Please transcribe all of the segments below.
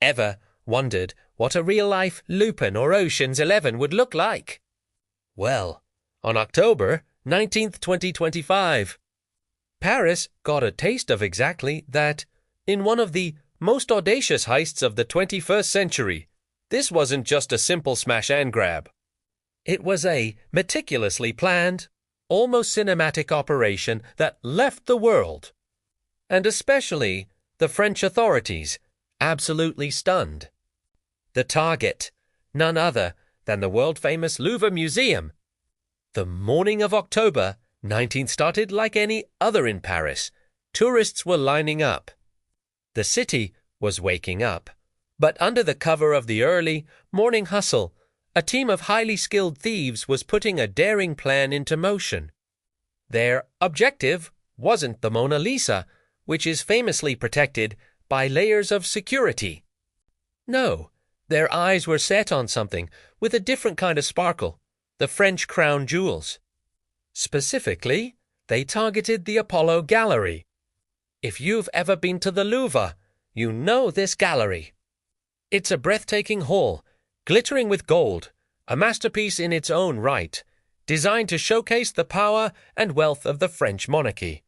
Ever wondered what a real-life Lupin or Ocean's 11 would look like? Well, on October 19th, 2025, Paris got a taste of exactly that in one of the most audacious heists of the 21st century. This wasn't just a simple smash and grab. It was a meticulously planned, almost cinematic operation that left the world, and especially the French authorities, absolutely stunned. The target, none other than the world-famous Louvre Museum. The morning of October 19th started like any other in Paris. Tourists were lining up. The city was waking up, but under the cover of the early morning hustle, a team of highly skilled thieves was putting a daring plan into motion. Their objective wasn't the Mona Lisa, which is famously protected by layers of security. No, their eyes were set on something with a different kind of sparkle, the French crown jewels. Specifically, they targeted the Apollo Gallery. If you've ever been to the Louvre, you know this gallery. It's a breathtaking hall, glittering with gold, a masterpiece in its own right, designed to showcase the power and wealth of the French monarchy.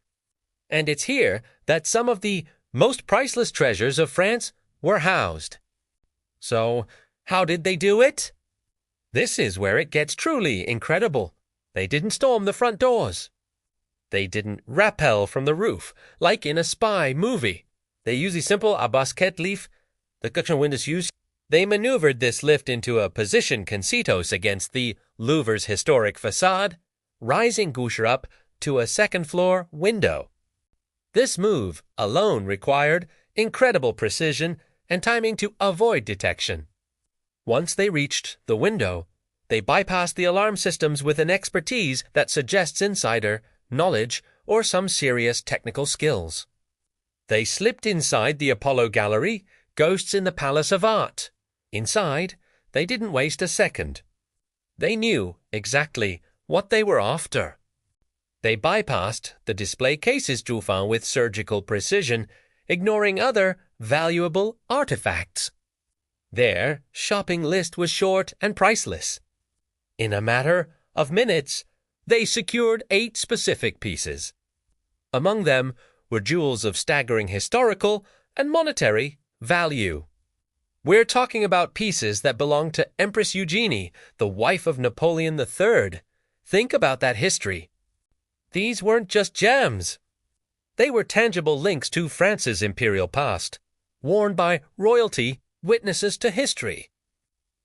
And it's here that some of the most priceless treasures of France were housed. So, how did they do it? This is where it gets truly incredible. They didn't storm the front doors. They didn't rappel from the roof, like in a spy movie. They used a simple basket lift. The kitchen windows used. They maneuvered this lift into a position concetos against the Louvre's historic facade, rising Goucher up to a second-floor window. This move alone required incredible precision and timing to avoid detection. Once they reached the window, they bypassed the alarm systems with an expertise that suggests insider knowledge or some serious technical skills. They slipped inside the Apollo Gallery, ghosts in the Palace of Art. Inside, they didn't waste a second. They knew exactly what they were after. They bypassed the display cases found with surgical precision, ignoring other valuable artifacts. Their shopping list was short and priceless. In a matter of minutes, they secured 8 specific pieces. Among them were jewels of staggering historical and monetary value. We're talking about pieces that belonged to Empress Eugenie, the wife of Napoleon III. Think about that history. These weren't just gems. They were tangible links to France's imperial past, worn by royalty, witnesses to history.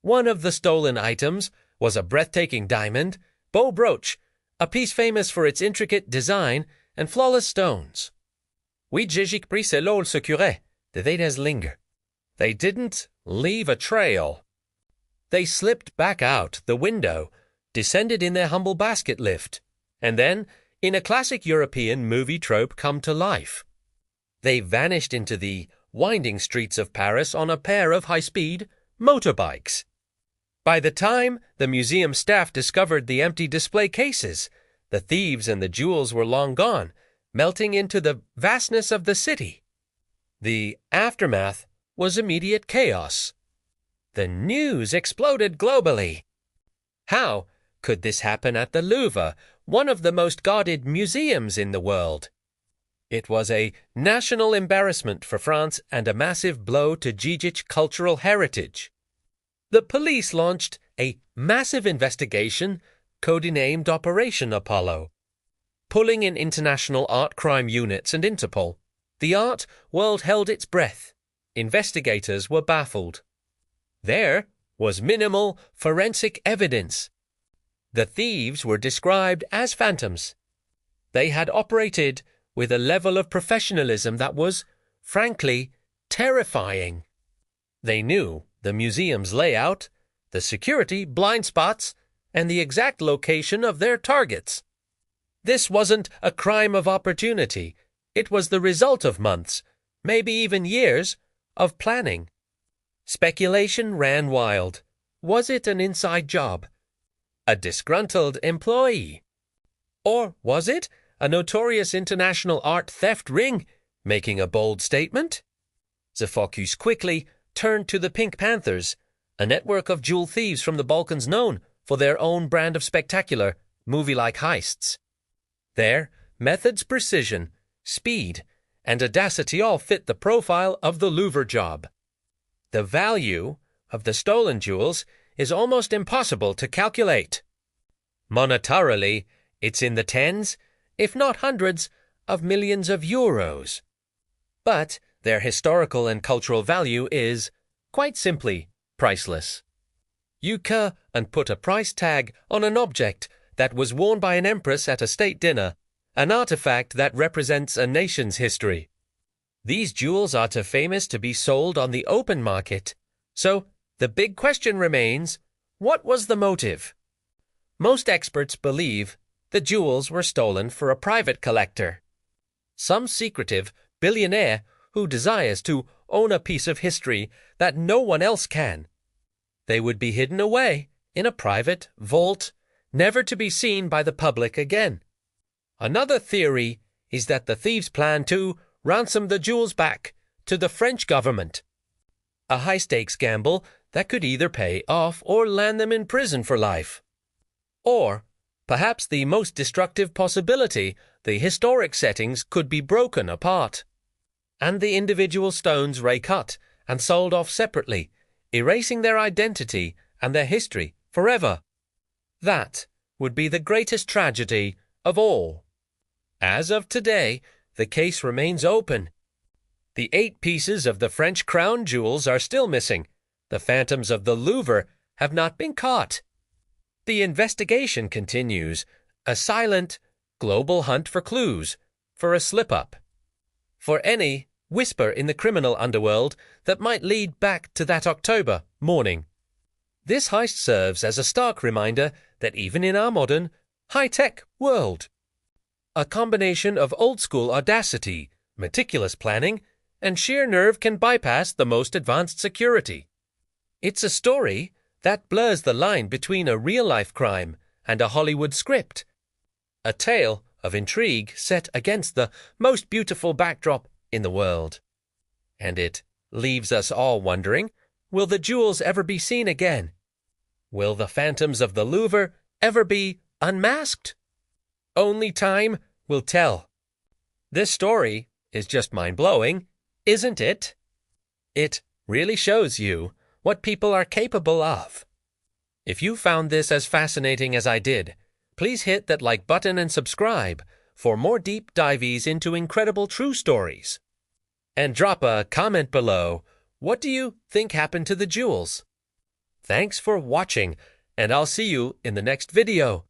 One of the stolen items was a breathtaking diamond bow brooch, a piece famous for its intricate design and flawless stones. Oui, j'ai pris cela secure, de vedes linger. They didn't leave a trail. They slipped back out the window, descended in their humble basket lift, and then, in a classic European movie trope come to life, they vanished into the winding streets of Paris on a pair of high-speed motorbikes. By the time the museum staff discovered the empty display cases, the thieves and the jewels were long gone, melting into the vastness of the city. The aftermath was immediate chaos. The news exploded globally. How could this happen at the Louvre, one of the most guarded museums in the world? It was a national embarrassment for France and a massive blow to Gigich cultural heritage. The police launched a massive investigation, codenamed Operation Apollo. Pulling in international art crime units and Interpol, the art world held its breath. Investigators were baffled. There was minimal forensic evidence. The thieves were described as phantoms. They had operated with a level of professionalism that was, frankly, terrifying. They knew the museum's layout, the security blind spots, and the exact location of their targets. This wasn't a crime of opportunity. It was the result of months, maybe even years, of planning. Speculation ran wild. Was it an inside job? A disgruntled employee? Or was it a notorious international art theft ring making a bold statement? The focus quickly turned to the Pink Panthers, a network of jewel thieves from the Balkans known for their own brand of spectacular, movie-like heists. Their methods, precision, speed, and audacity all fit the profile of the Louvre job. The value of the stolen jewels is almost impossible to calculate. Monetarily, it's in the tens, if not hundreds, of millions of euros. But their historical and cultural value is, quite simply, priceless. You can't put a price tag on an object that was worn by an empress at a state dinner, an artifact that represents a nation's history. These jewels are too famous to be sold on the open market. So, the big question remains, what was the motive? Most experts believe the jewels were stolen for a private collector. Some secretive billionaire who desires to own a piece of history that no one else can. They would be hidden away in a private vault, never to be seen by the public again. Another theory is that the thieves planned to ransom the jewels back to the French government. A high-stakes gamble that could either pay off or land them in prison for life. Or, perhaps the most destructive possibility, the historic settings could be broken apart, and the individual stones recut and sold off separately, erasing their identity and their history forever. That would be the greatest tragedy of all. As of today, the case remains open. The 8 pieces of the French crown jewels are still missing. The phantoms of the Louvre have not been caught. The investigation continues, a silent, global hunt for clues, for a slip-up, for any whisper in the criminal underworld that might lead back to that October morning. This heist serves as a stark reminder that even in our modern, high-tech world, a combination of old-school audacity, meticulous planning, and sheer nerve can bypass the most advanced security. It's a story that blurs the line between a real-life crime and a Hollywood script. A tale of intrigue set against the most beautiful backdrop in the world. And it leaves us all wondering, will the jewels ever be seen again? Will the phantoms of the Louvre ever be unmasked? Only time will tell. This story is just mind-blowing, isn't it? It really shows you what people are capable of. If you found this as fascinating as I did, please hit that like button and subscribe for more deep dives into incredible true stories. And drop a comment below. What do you think happened to the jewels? Thanks for watching, and I'll see you in the next video.